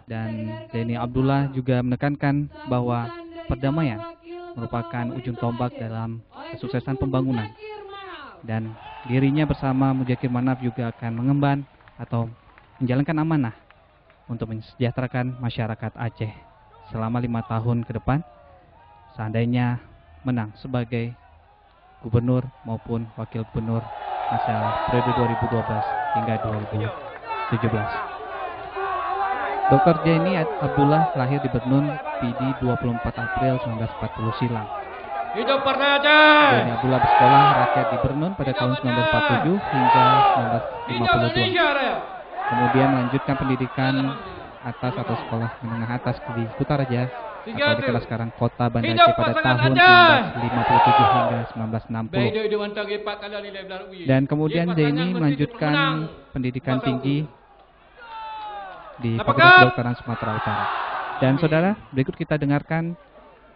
Dan Zaini Abdullah juga menekankan bahwa perdamaian merupakan ujung tombak dalam kesuksesan pembangunan. Dan dirinya bersama Muzakir Manaf juga akan mengemban atau menjalankan amanah untuk mensejahterakan masyarakat Aceh selama 5 tahun ke depan, seandainya menang sebagai gubernur maupun wakil gubernur masa periode 2012 hingga 2017. Dr. Zaini Abdullah lahir di Bernun, PD 24 April 1940 silam. Hidup Partai Aceh. Zaini Abdullah bersekolah rakyat di Bernun pada tahun 1947 hingga 1952. Kemudian melanjutkan pendidikan atas atau sekolah menengah atas di Kutaraja atau dikenal sekarang Kota Banda Aceh pada tahun 1957 hingga 1960. Dan kemudian Zaini melanjutkan pendidikan tinggi di Fakultas Kedokteran Sumatera Utara. Dan saudara, berikut kita dengarkan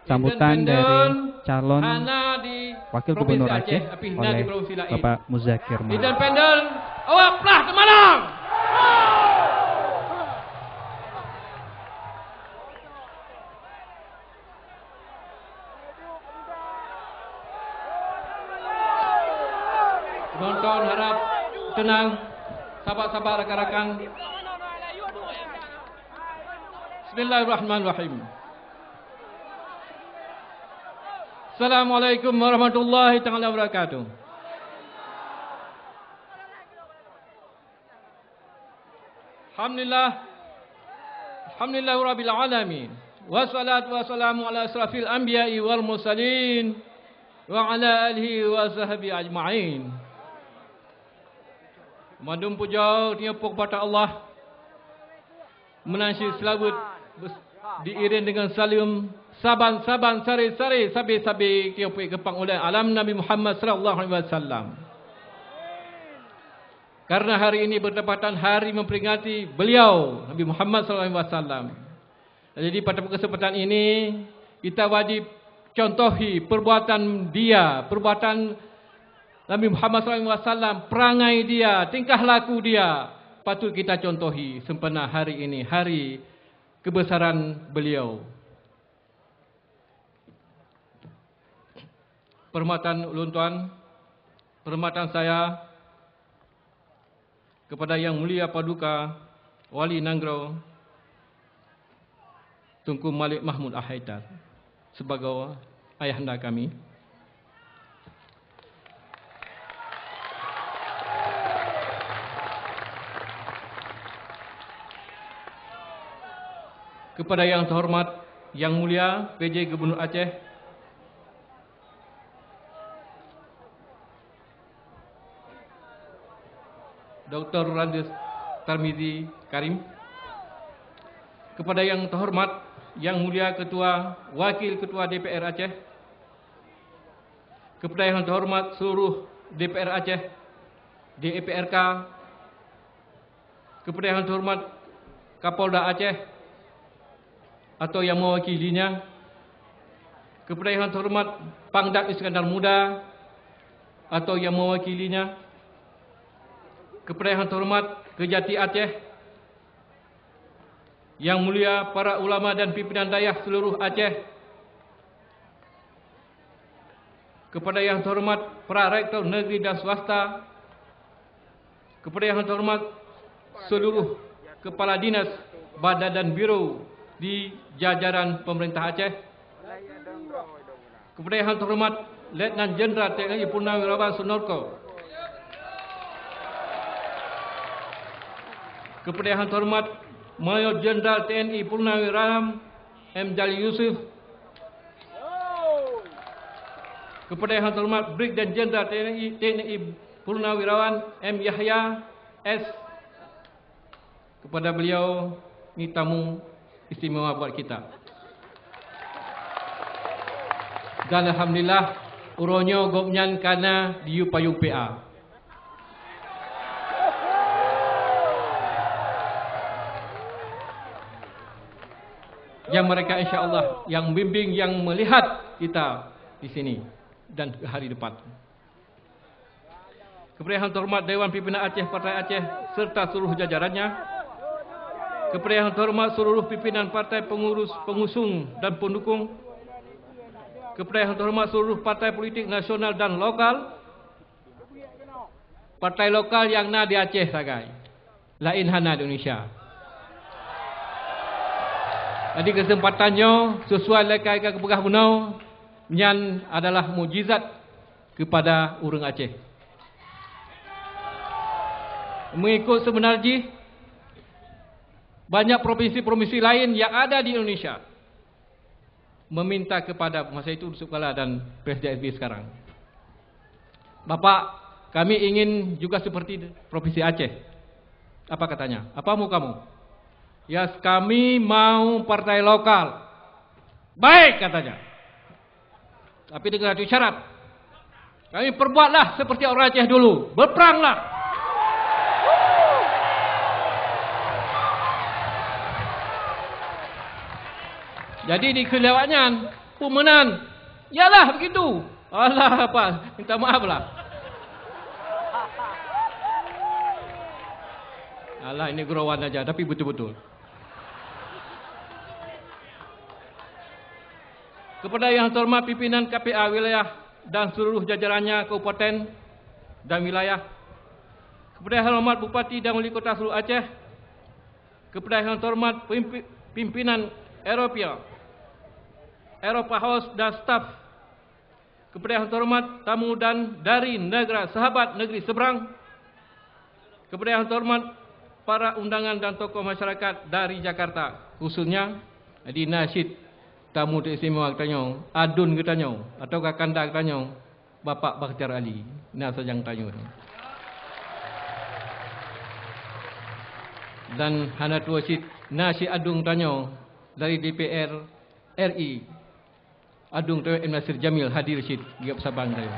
sambutan dari calon wakil gubernur Aceh oleh Bapak Muzakir Manaf. Independen, awak pelah temanang. Penonton harap tenang, sabar-sabar rakan-rakan. Bismillahirrahmanirrahim. Assalamualaikum warahmatullahi taala wabarakatuh. Alhamdulillah rabbil alamin. Wassalatu wassalamu ala asrafil anbiya'i wal mursalin wa ala alihi wa sahbihi ajma'in. Mandum puja tiapuk kepada Allah. Menansyid selawat diiring dengan salam saban-saban sari-sari sabi-sabi kiopui kepang oleh alam Nabi Muhammad sallallahu alaihi wasallam. Karena hari ini bertepatan hari memperingati beliau Nabi Muhammad sallallahu alaihi wasallam. Jadi pada kesempatan ini kita wajib contohi perbuatan dia, perbuatan Nabi Muhammad sallallahu alaihi wasallam, perangai dia, tingkah laku dia patut kita contohi sempena hari ini, hari kebesaran beliau. Perkhidmatan ulun tuan, perkhidmatan saya kepada Yang Mulia Paduka Wali Nanggro Tunku Malik Mahmud Al-Haidar sebagai ayahanda kami. Kepada Yang Terhormat Yang Mulia PJ Gubernur Aceh Dr. Randes Tarmizi Karim. Kepada Yang Terhormat Yang Mulia Ketua Wakil Ketua DPR Aceh. Kepada Yang Terhormat seluruh DPR Aceh, DPRK. Kepada Yang Terhormat Kapolda Aceh atau yang mewakilinya, kepada Yang Terhormat Pangdam Iskandar Muda atau yang mewakilinya, kepada Yang Terhormat Kejati Aceh, Yang Mulia para ulama dan pimpinan dayah seluruh Aceh, kepada Yang Terhormat para rektor negeri dan swasta, kepada Yang Terhormat seluruh kepala dinas, badan dan biro di jajaran pemerintah Aceh, kepada Yang Terhormat Letnan Jenderal TNI Purnawirawan Sunarko, kepada Yang Terhormat Mayor Jenderal TNI Purnawirawan M. Jali Yusuf, kepada Yang Terhormat Brigjen Jenderal TNI Purnawirawan M. Yahya S. Kepada beliau ini tamu istimewa buat kita. Dan alhamdulillah uronyo gopnyan kana diu payung PA. Yang mereka insya-Allah yang bimbing, yang melihat kita di sini dan hari depan. Kepada Yang Terhormat Dewan Pimpinan Aceh Partai Aceh serta seluruh jajarannya. kepada yang terhormat seluruh pimpinan partai pengurus, pengusung dan pendukung, kepada yang terhormat seluruh partai politik nasional dan lokal, partai lokal yang na di Aceh sagai, lain hana di Indonesia. Jadi kesempatannya sesuai lekai kepegah bunau, nyan adalah mujizat kepada orang Aceh. Mengikut sebenarnya banyak provinsi-provinsi lain yang ada di Indonesia meminta kepada masa itu Yusuf Kala dan Presiden SBY sekarang, Bapak, kami ingin juga seperti Provinsi Aceh. Apa katanya? Apa mau kamu? Ya, kami mau partai lokal. Baik katanya. Tapi dengan satu syarat. Kami perbuatlah seperti orang Aceh dulu. Berperanglah. Jadi di kelewatnya pemenang. Yalah begitu. Allah apa? Minta maaf lah. Alah, ini gurauan aja, tapi betul-betul. Kepada yang terhormat pimpinan KPA wilayah dan seluruh jajarannya kabupaten dan wilayah, kepada yang terhormat Bupati dan Wali Kota seluruh Aceh, kepada yang terhormat pimpinan Eropa House dan staf, kepada yang terhormat tamu dan dari negara sahabat negeri seberang, kepada yang terhormat para undangan dan tokoh masyarakat dari Jakarta, khususnya di nasyid tamu istimewa katanya, adun katanya, atau kakanda katanya, Bapak Bakhtiar Ali. Nah sajang tanya. Dan hanat wasit nasyid adung tanya dari DPR RI. Adung Tuan M. Nasir Jamil hadir syid giap Sabang saya.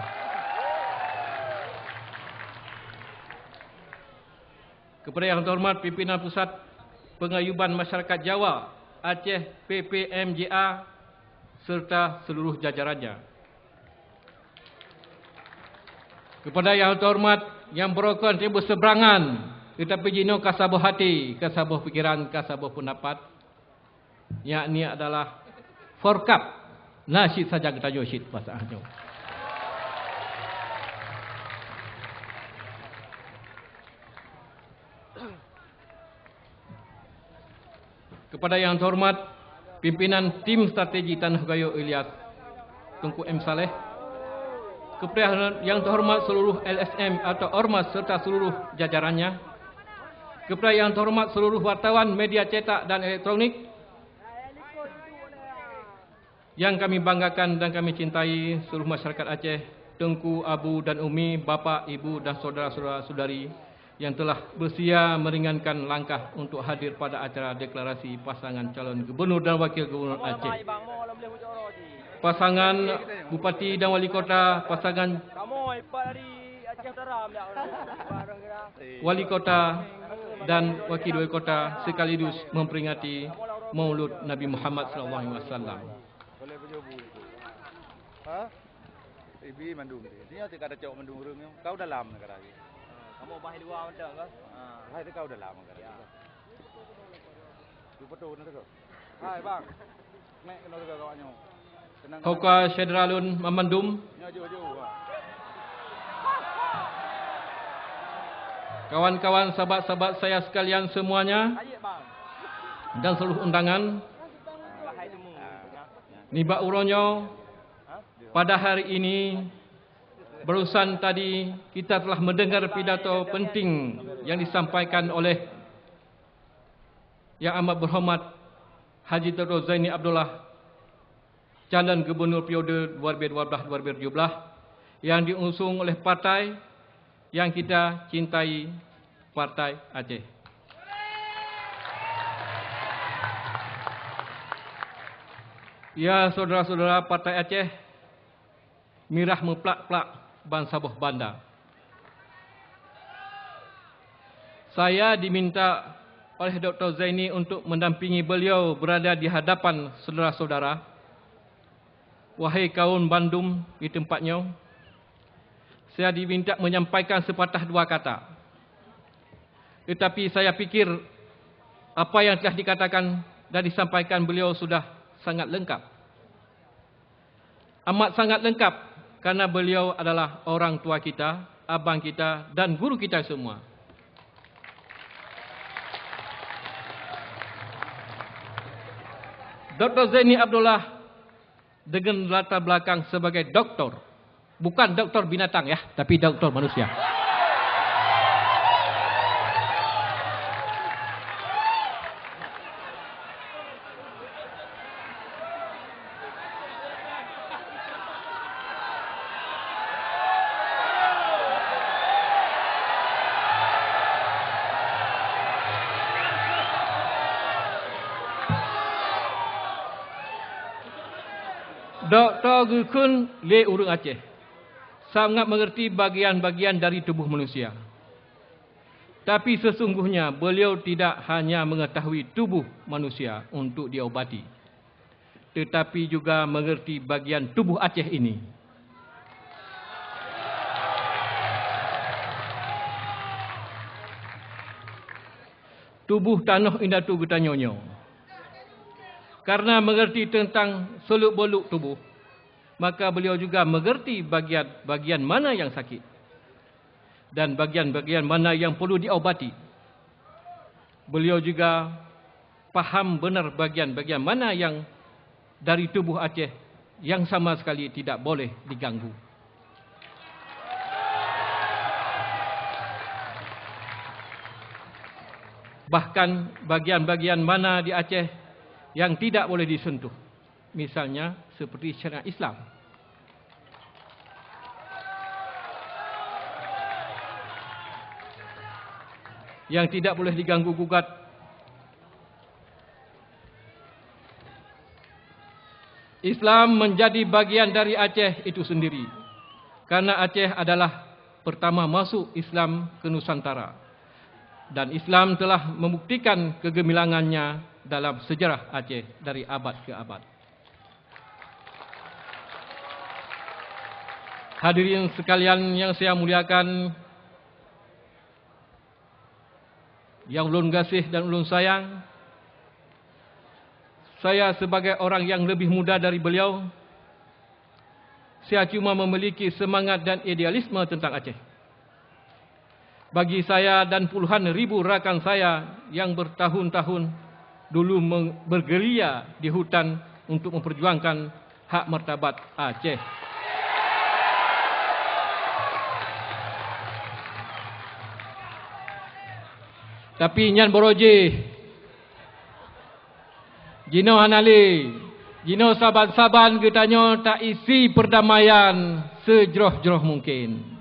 Kepada yang terhormat pimpinan Pusat Pengayuban Masyarakat Jawa Aceh PPMJA serta seluruh jajarannya. Kepada yang terhormat yang berokon berseberangan tetapi jino kasabuh hati, kasabuh pikiran, kasabuh pendapat, yakni adalah Forkap. Nasyid saja kita josyid bahasa ahnya. Kepada yang terhormat pimpinan tim strategi Tanah Gayo Ilyas Tunku M. Saleh, kepada yang terhormat seluruh LSM atau Ormas serta seluruh jajarannya, kepada yang terhormat seluruh wartawan media cetak dan elektronik yang kami banggakan dan kami cintai, seluruh masyarakat Aceh, Tengku, Abu dan Umi, Bapa, Ibu dan saudara-saudari yang telah bersedia meringankan langkah untuk hadir pada acara deklarasi pasangan calon gubernur dan wakil gubernur Aceh. Pasangan Bupati dan Wali Kota, pasangan Wali Kota dan Wakil Wali Kota sekaligus memperingati Maulud Nabi Muhammad SAW. Ha? Ibi mandung dia. Dia tidak ada cowok mandung urang. Kau dalam negara ini. Kamu bahai dua mandang ke? Bahai itu kau dalam negara. Dua betul nanti kau. Hai bang. Nek kena juga kawannya. Hoka Syederalun Mamandum. Kawan-kawan sahabat-sahabat saya sekalian semuanya dan seluruh undangan. Niba uronyo, pada hari ini barusan tadi kita telah mendengar pidato penting yang disampaikan oleh Yang Amat Berhormat Haji Dato' Zaini Abdullah, calon Gubernur periode 2012-2017 yang diusung oleh partai yang kita cintai, Partai Aceh. Ya saudara-saudara Partai Aceh, mirah meplak-plak bangsa boh banda. Saya diminta oleh Dr. Zaini untuk mendampingi beliau berada di hadapan saudara-saudara. Wahai kaum Bandung di tempatnya, saya diminta menyampaikan sepatah dua kata. Tetapi saya pikir apa yang telah dikatakan dan disampaikan beliau sudah sangat lengkap. Amat sangat lengkap karena beliau adalah orang tua kita, abang kita dan guru kita semua. Dr. Zaini Abdullah dengan latar belakang sebagai doktor, bukan doktor binatang ya, tapi doktor manusia. Dr. Gukun Le Urung Aceh sangat mengerti bagian-bagian dari tubuh manusia. Tapi sesungguhnya beliau tidak hanya mengetahui tubuh manusia untuk diobati, tetapi juga mengerti bagian tubuh Aceh ini. Tubuh Tanah Indah tu Getanyonyo. Karena mengerti tentang seluk-beluk tubuh, maka beliau juga mengerti bagian-bagian mana yang sakit dan bagian-bagian mana yang perlu diobati. Beliau juga paham benar bagian-bagian mana yang dari tubuh Aceh yang sama sekali tidak boleh diganggu. Bahkan bagian-bagian mana di Aceh yang tidak boleh disentuh. Misalnya seperti syariat Islam. Yang tidak boleh diganggu gugat. Islam menjadi bagian dari Aceh itu sendiri. Karena Aceh adalah pertama masuk Islam ke Nusantara. Dan Islam telah membuktikan kegemilangannya dalam sejarah Aceh dari abad ke abad. Hadirin sekalian yang saya muliakan, yang ulun kasih dan ulun sayang, saya sebagai orang yang lebih muda dari beliau, saya cuma memiliki semangat dan idealisme tentang Aceh. Bagi saya dan puluhan ribu rakan saya yang bertahun-tahun dulu bergerilya di hutan untuk memperjuangkan hak martabat Aceh. Tapi nyan boroje, jino hanali, jino saban-saban getanyo tak isi perdamaian sejroh-jroh mungkin.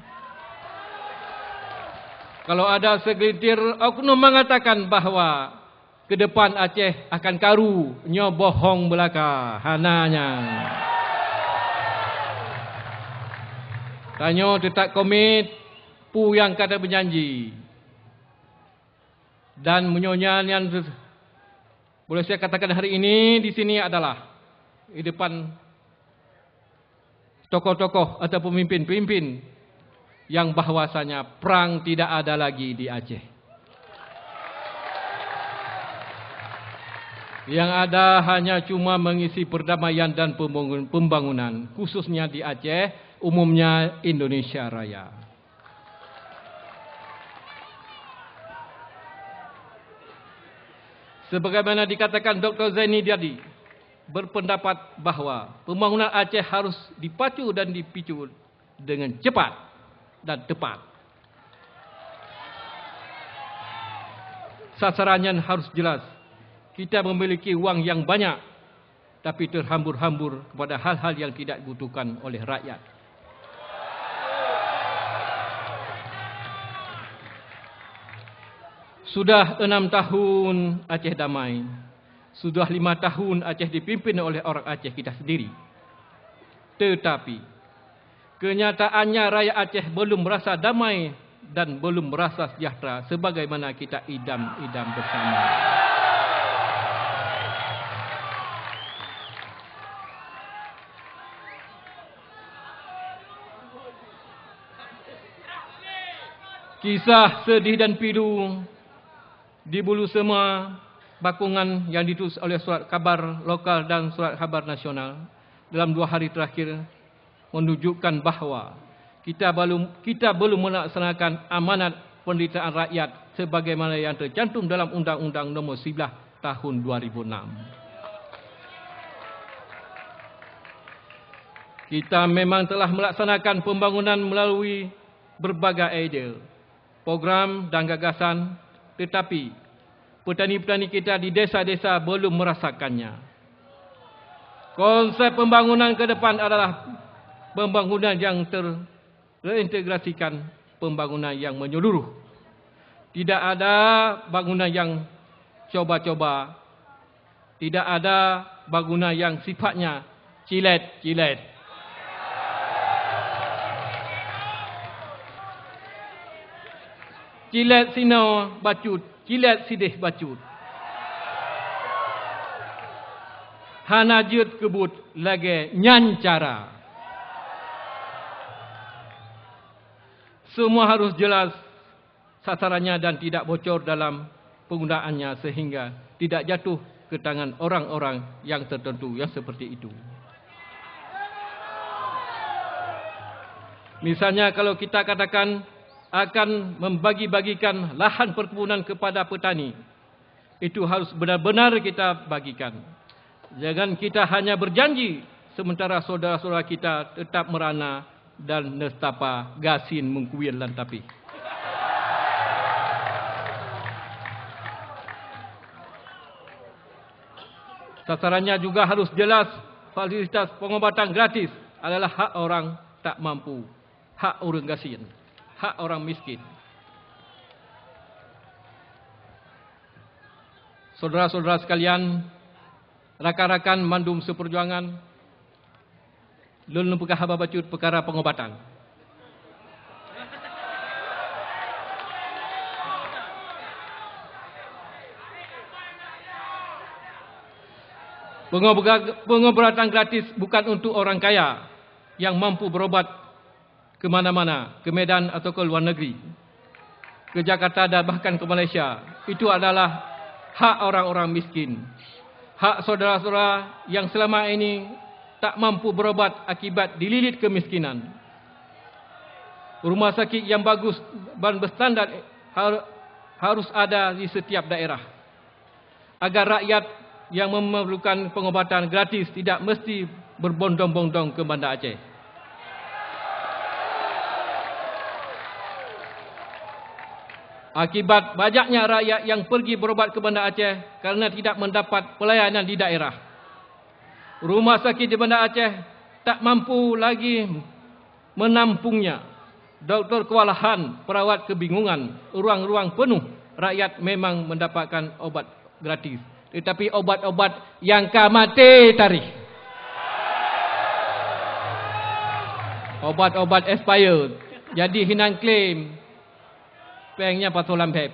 Kalau ada segelintir oknum mengatakan bahawa ke depan Aceh akan karu, nyo bohong belaka, hananya. Tanyo tetap komit, pu yang kata berjanji. Dan menyonya yang boleh saya katakan hari ini di sini adalah di depan tokoh-tokoh atau pemimpin-pemimpin yang bahwasanya perang tidak ada lagi di Aceh. Yang ada hanya cuma mengisi perdamaian dan pembangunan, khususnya di Aceh, umumnya Indonesia Raya. Sebagaimana dikatakan Dr. Zaini tadi, berpendapat bahawa pembangunan Aceh harus dipacu dan dipicu dengan cepat dan tepat. Sasarannya harus jelas. Kita memiliki uang yang banyak, tapi terhambur-hambur kepada hal-hal yang tidak dibutuhkan oleh rakyat. Sudah 6 tahun Aceh damai. Sudah 5 tahun Aceh dipimpin oleh orang Aceh kita sendiri. Tetapi kenyataannya rakyat Aceh belum merasa damai dan belum merasa sejahtera sebagaimana kita idam-idam bersama. Kisah sedih dan pilu di Bulu Sema bakungan yang ditulis oleh surat khabar lokal dan surat khabar nasional dalam 2 hari terakhir menunjukkan bahawa kita belum melaksanakan amanat penderitaan rakyat sebagaimana yang tercantum dalam Undang-Undang Nomor 11 Tahun 2006. Kita memang telah melaksanakan pembangunan melalui berbagai idea, program dan gagasan, tetapi petani-petani kita di desa-desa belum merasakannya. Konsep pembangunan ke depan adalah pembangunan yang terintegrasikan, pembangunan yang menyeluruh. Tidak ada bangunan yang coba-coba, tidak ada bangunan yang sifatnya cilet-cilet. Cilet sino bacut, cilet sidih bacut. Hana jut kebut lagi nyancara. Semua harus jelas sasarannya dan tidak bocor dalam penggunaannya sehingga tidak jatuh ke tangan orang-orang yang tertentu yang seperti itu. Misalnya kalau kita katakan akan membagi-bagikan lahan perkebunan kepada petani, itu harus benar-benar kita bagikan. Jangan kita hanya berjanji sementara saudara-saudara kita tetap merana dan nestapa gasin mengkuil lantapi. Sasarannya juga harus jelas. Fasilitas pengobatan gratis adalah hak orang tak mampu, hak orang gasin, hak orang miskin. Saudara-saudara sekalian, rakan-rakan mandum seperjuangan, lulun pekah haba bacut perkara pengobatan. Pengobatan gratis bukan untuk orang kaya yang mampu berobat ke mana-mana, ke Medan atau ke luar negeri, ke Jakarta dan bahkan ke Malaysia. Itu adalah hak orang-orang miskin. Hak saudara-saudara yang selama ini tak mampu berobat akibat dililit kemiskinan. Rumah sakit yang bagus dan berstandar harus ada di setiap daerah, agar rakyat yang memerlukan pengobatan gratis tidak mesti berbondong-bondong ke Banda Aceh. Akibat banyaknya rakyat yang pergi berobat ke Banda Aceh kerana tidak mendapat pelayanan di daerah, rumah sakit di Banda Aceh tak mampu lagi menampungnya. Doktor kewalahan, perawat kebingungan, ruang-ruang penuh. Rakyat memang mendapatkan obat gratis, tetapi obat-obat yang kamate tarikh, obat-obat expired, jadi hinan klaim pengnya pasolan beb.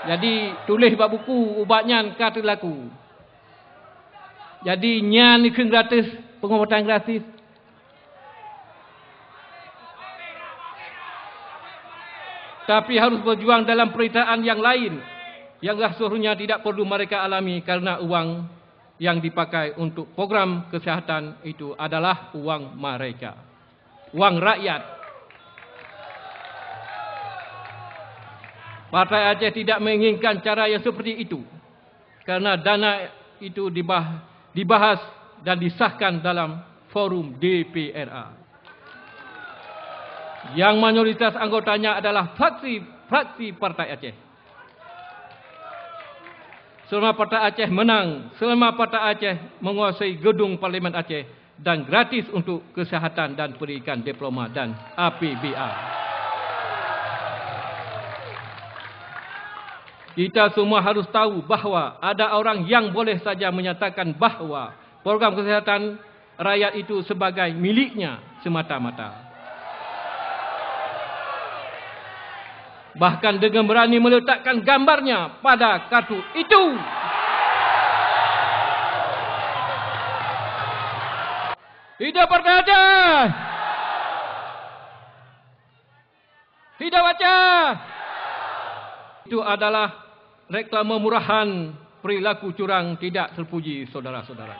Jadi tulis bab buku ubatnya kata laku. Jadi nyan ni gratis, pengobatan gratis. Tapi harus berjuang dalam peritaan yang lain, yang seluruhnya tidak perlu mereka alami kerana uang yang dipakai untuk program kesihatan itu adalah uang mereka, uang rakyat. Partai Aceh tidak menginginkan cara yang seperti itu kerana dana itu dibahas dan disahkan dalam forum DPRA. Yang mayoritas anggotanya adalah fraksi Partai Aceh. Selama Partai Aceh menang, selama Partai Aceh menguasai gedung Parlimen Aceh dan gratis untuk kesihatan dan pendidikan diploma dan APBA. Kita semua harus tahu bahawa ada orang yang boleh saja menyatakan bahawa program kesihatan rakyat itu sebagai miliknya semata-mata. Bahkan dengan berani meletakkan gambarnya pada kartu itu. Hidup Partai Aceh! Hidup Aceh! Itu adalah reklame murahan, perilaku curang tidak terpuji, saudara-saudara.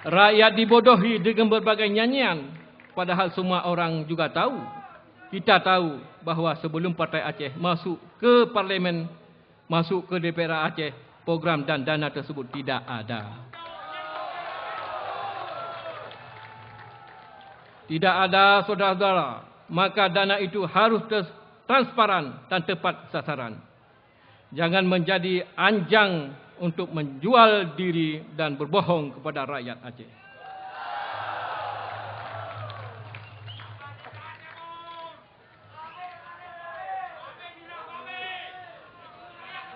Rakyat dibodohi dengan berbagai nyanyian, padahal semua orang juga tahu. Kita tahu bahawa sebelum Partai Aceh masuk ke Parlimen, masuk ke DPR Aceh, program dan dana tersebut tidak ada. Tidak ada, saudara-saudara. Maka dana itu harus transparan dan tepat sasaran. Jangan menjadi anjang untuk menjual diri dan berbohong kepada rakyat Aceh.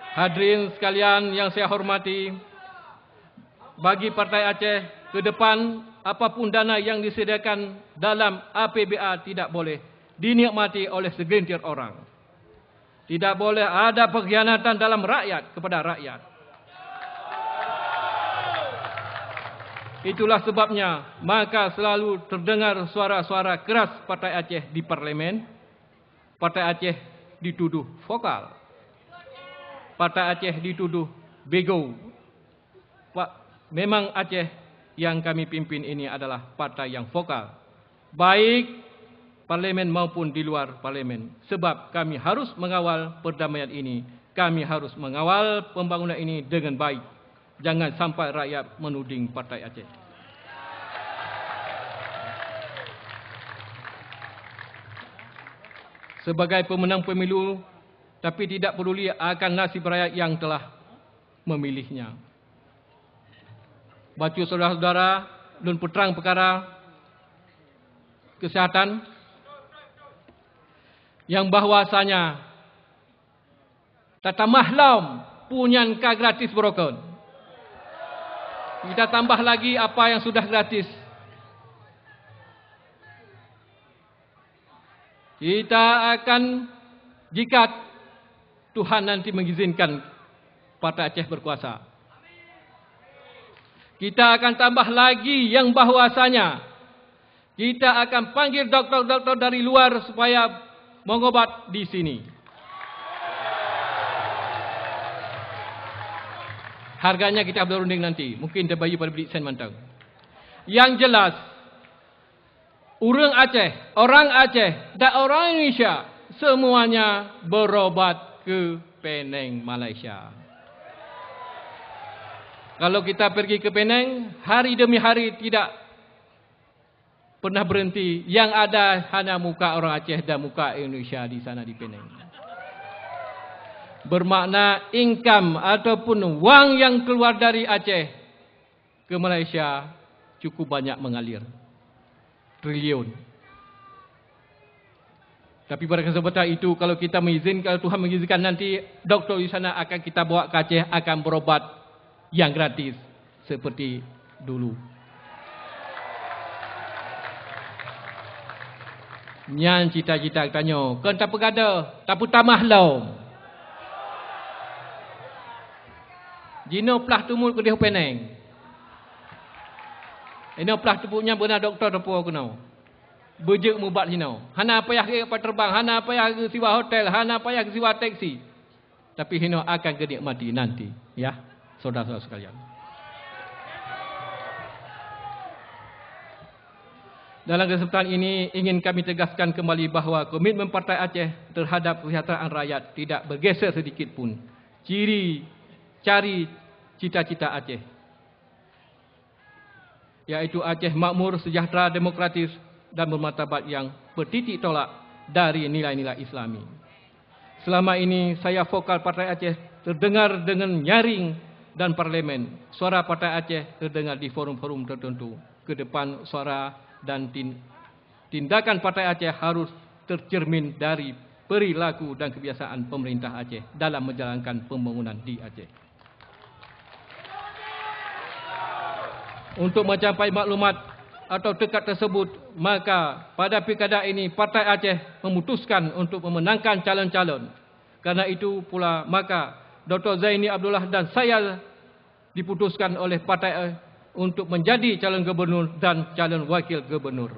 Hadirin sekalian yang saya hormati, bagi Partai Aceh ke depan, apapun dana yang disediakan dalam APBA tidak boleh dinikmati oleh segelintir orang. Tidak boleh ada pengkhianatan dalam rakyat kepada rakyat. Itulah sebabnya maka selalu terdengar suara-suara keras Partai Aceh di Parlimen. Partai Aceh dituduh vokal. Partai Aceh dituduh bego. Memang Aceh yang kami pimpin ini adalah partai yang vokal. Baik Parlimen maupun di luar Parlimen. Sebab kami harus mengawal perdamaian ini. Kami harus mengawal pembangunan ini dengan baik. Jangan sampai rakyat menuding Partai Aceh. Sebagai pemenang pemilu, tapi tidak peduli akan nasib rakyat yang telah memilihnya. Baca saudara-saudara, dan peterang perkara kesihatan yang bahwasanya tata mahlam punyan ka gratis broken. Kita tambah lagi apa yang sudah gratis. Kita akan, jika Tuhan nanti mengizinkan Partai Aceh berkuasa, kita akan tambah lagi yang bahwasanya kita akan panggil doktor-doktor dari luar supaya mengobat di sini. Harganya kita berunding nanti. Mungkin terbayu pada beli sen mantang. Yang jelas, orang Aceh dan orang Indonesia semuanya berobat ke Penang, Malaysia. Kalau kita pergi ke Penang, hari demi hari tidak pernah berhenti. Yang ada hanya muka orang Aceh dan muka Indonesia di sana di Penang. Bermakna income ataupun wang yang keluar dari Aceh ke Malaysia cukup banyak mengalir. Triliun. Tapi pada kesempatan itu, kalau kita mengizinkan, kalau Tuhan mengizinkan nanti, doktor di sana akan kita bawa ke Aceh, akan berobat yang gratis seperti dulu. Nyan cita-cita tanya, kan tak pegada, tak putamah lau. Jino pelah tumul ke dia Penang. Ini pelah tupunya benar doktor tepu aku nau. Bejek mubat sini. Hana payah ke kapal terbang, hana payah ke siwa hotel, hana payah ke siwa taksi. Tapi hino akan kenikmati nanti, ya, saudara-saudara sekalian. Dalam kesempatan ini ingin kami tegaskan kembali bahawa komitmen Partai Aceh terhadap kesejahteraan rakyat tidak bergeser sedikit pun. Cari cita-cita Aceh, yaitu Aceh makmur, sejahtera, demokratis dan bermartabat yang bertitik tolak dari nilai-nilai Islami. Selama ini saya vokal Partai Aceh terdengar dengan nyaring dan Parlimen. Suara Partai Aceh terdengar di forum-forum tertentu. Ke depan suara dan tindakan Partai Aceh harus tercermin dari perilaku dan kebiasaan pemerintah Aceh dalam menjalankan pembangunan di Aceh. Untuk mencapai maklumat atau tekad tersebut, maka pada pilkada ini Partai Aceh memutuskan untuk memenangkan calon-calon. Karena itu pula maka Dr. Zaini Abdullah dan saya diputuskan oleh Partai untuk menjadi calon gubernur dan calon wakil gubernur.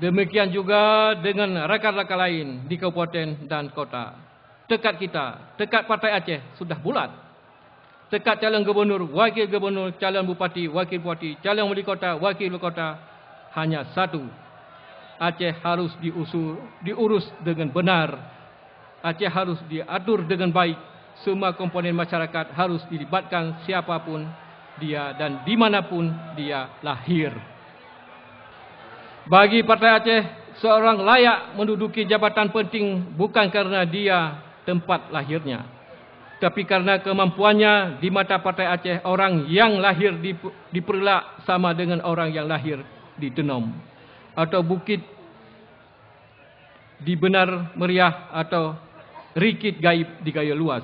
Demikian juga dengan rakan-rakan lain di kabupaten dan kota. Tekad kita, tekad Partai Aceh sudah bulat. Tekad calon gubernur, wakil gubernur, calon bupati, wakil bupati, calon wali kota, wakil wali kota hanya satu. Aceh harus diurus dengan benar. Aceh harus diatur dengan baik. Semua komponen masyarakat harus dilibatkan siapapun dia dan dimanapun dia lahir. Bagi Partai Aceh, seorang layak menduduki jabatan penting bukan karena dia tempat lahirnya, tapi karena kemampuannya. Di mata Partai Aceh, orang yang lahir di Perlak sama dengan orang yang lahir di Tenom atau Bukit di Benar Meriah atau Rikit Gaib di Gaya Luas.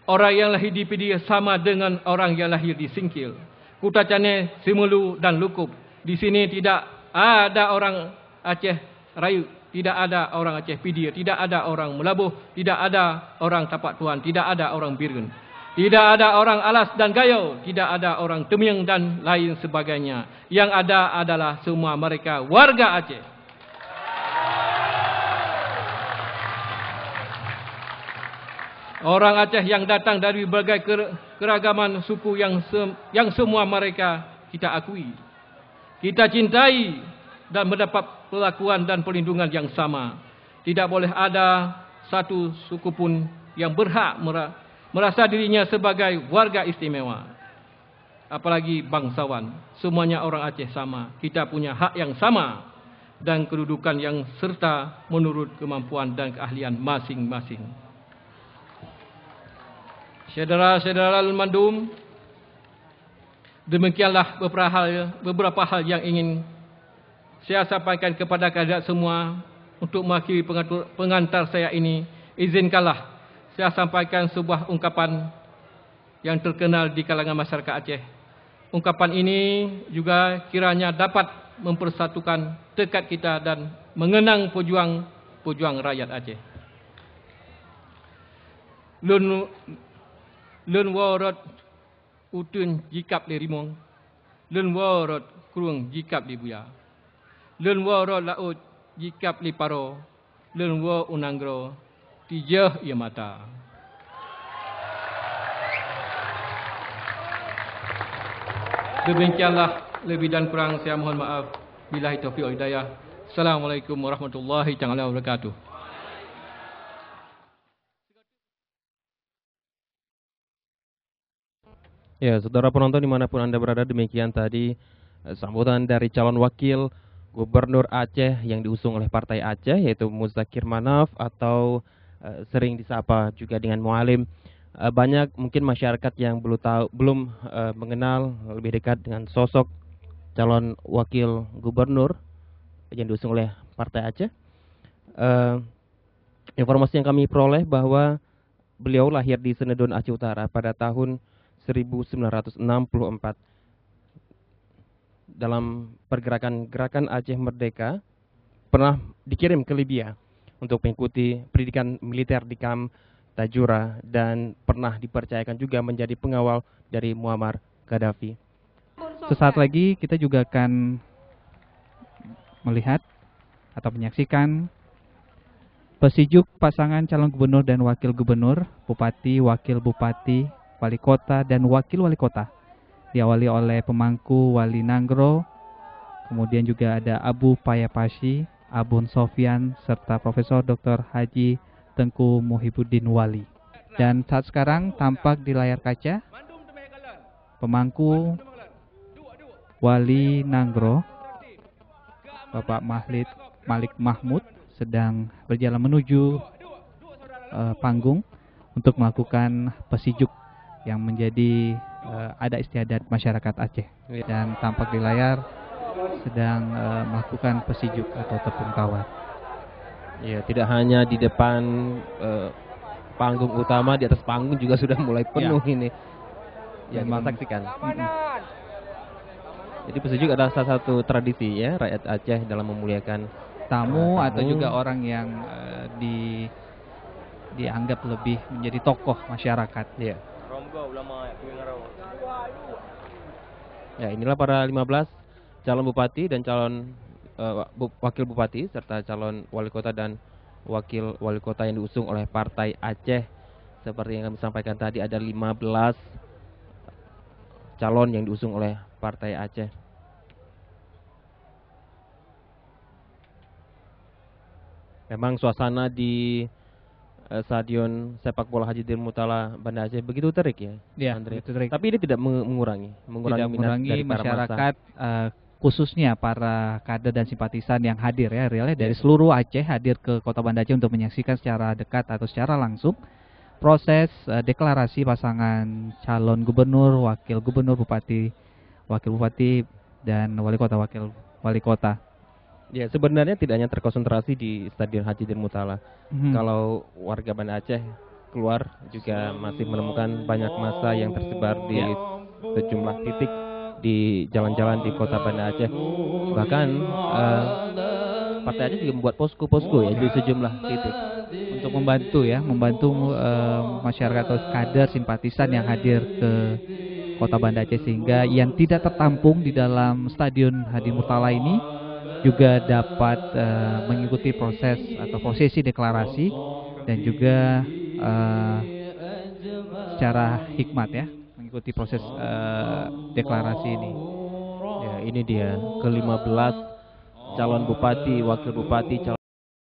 Orang yang lahir di Pedia sama dengan orang yang lahir di Singkil, Kutacane, Simelu dan Lukup. Di sini tidak ada orang Aceh Rayu, tidak ada orang Aceh Pedia, tidak ada orang Melabuh, tidak ada orang Tapak Tuan, tidak ada orang Birgen, tidak ada orang Alas dan Gayo, tidak ada orang Temiang dan lain sebagainya. Yang ada adalah semua mereka warga Aceh. Orang Aceh yang datang dari berbagai keragaman suku yang semua mereka kita akui, kita cintai dan mendapat perlakuan dan perlindungan yang sama. Tidak boleh ada satu suku pun yang berhak merasa dirinya sebagai warga istimewa, apalagi bangsawan. Semuanya orang Aceh sama. Kita punya hak yang sama dan kedudukan yang serta menurut kemampuan dan keahlian masing-masing. Saudara-saudara Mandum, demikianlah beberapa hal yang ingin saya sampaikan kepada kalian semua. Untuk mengakhiri pengantar saya ini, izinkanlah saya sampaikan sebuah ungkapan yang terkenal di kalangan masyarakat Aceh. Ungkapan ini juga kiranya dapat mempersatukan tekad kita dan mengenang pejuang rakyat Aceh. Lun warot utun jikap di rimong, lun warot kurung jikap di buya, lun warot laut jikap di paro, lun war unanggro tijah ia mata. Demikianlah, lebih dan kurang saya mohon maaf. Billahi taufiq wal hidayah. Assalamualaikum warahmatullahi taala wabarakatuh. Ya, saudara penonton dimanapun Anda berada, demikian tadi sambutan dari calon wakil Gubernur Aceh yang diusung oleh Partai Aceh, yaitu Muzakir Manaf atau sering disapa juga dengan Mualim. Banyak mungkin masyarakat yang belum mengenal lebih dekat dengan sosok calon wakil gubernur yang diusung oleh Partai Aceh. Informasi yang kami peroleh bahwa beliau lahir di Senedon, Aceh Utara pada tahun 1964. Dalam pergerakan Aceh Merdeka, pernah dikirim ke Libya untuk mengikuti pendidikan militer di kamp Tajura dan pernah dipercayakan juga menjadi pengawal dari Muammar Gaddafi. Sesaat lagi kita juga akan melihat atau menyaksikan pesijuk pasangan calon gubernur dan wakil gubernur, bupati, wakil bupati, wali kota dan wakil wali kota. Diawali oleh pemangku Wali Nanggro, kemudian juga ada Abu Payapasi, Abun Sofian, serta Profesor Dr. Haji Tengku Muhyiddin Wali. Dan saat sekarang tampak di layar kaca pemangku Wali Nanggro, Bapak Malik Mahmud, sedang berjalan menuju panggung untuk melakukan pesijuk yang menjadi adat istiadat masyarakat Aceh. Dan tampak di layar sedang melakukan pesijuk atau tepung kawat. Ya, tidak hanya di depan panggung utama, di atas panggung juga sudah mulai penuh ini yang kita saksikan. Jadi pesijuk adalah salah satu tradisi ya rakyat Aceh dalam memuliakan tamu atau juga orang yang dianggap lebih menjadi tokoh masyarakat. Ya. Ya, inilah para 15 calon bupati dan calon wakil bupati serta calon wali kota dan wakil wali kota yang diusung oleh Partai Aceh. Seperti yang kami sampaikan tadi, ada 15 calon yang diusung oleh Partai Aceh. Memang suasana di Stadion Sepak Bola Haji Dir Mutala Banda Aceh begitu terik ya, Ya, Andre. begitu terik. Tapi ini tidak mengurangi Tidak minat mengurangi dari para masyarakat, massa. khususnya para kader dan simpatisan yang hadir ya, realnya dari seluruh Aceh hadir ke Kota Banda Aceh untuk menyaksikan secara dekat atau secara langsung proses deklarasi pasangan calon gubernur, wakil gubernur, bupati, wakil bupati, dan wali kota, wakil wali kota. Ya, sebenarnya tidak hanya terkonsentrasi di Stadion Haji Dir Mutala. Mhm. Kalau warga Banda Aceh keluar juga masih menemukan banyak massa yang tersebar di sejumlah titik di jalan-jalan di Kota Banda Aceh. Bahkan Partai Aceh juga membuat posko-posko ya di sejumlah titik Untuk membantu ya, membantu masyarakat atau kader simpatisan yang hadir ke Kota Banda Aceh, sehingga yang tidak tertampung di dalam Stadion Haji Murtala ini juga dapat mengikuti proses atau prosesi deklarasi dan juga secara hikmat ya, mengikuti proses deklarasi ini. ya. Ini dia ke-15 calon bupati, wakil bupati, calon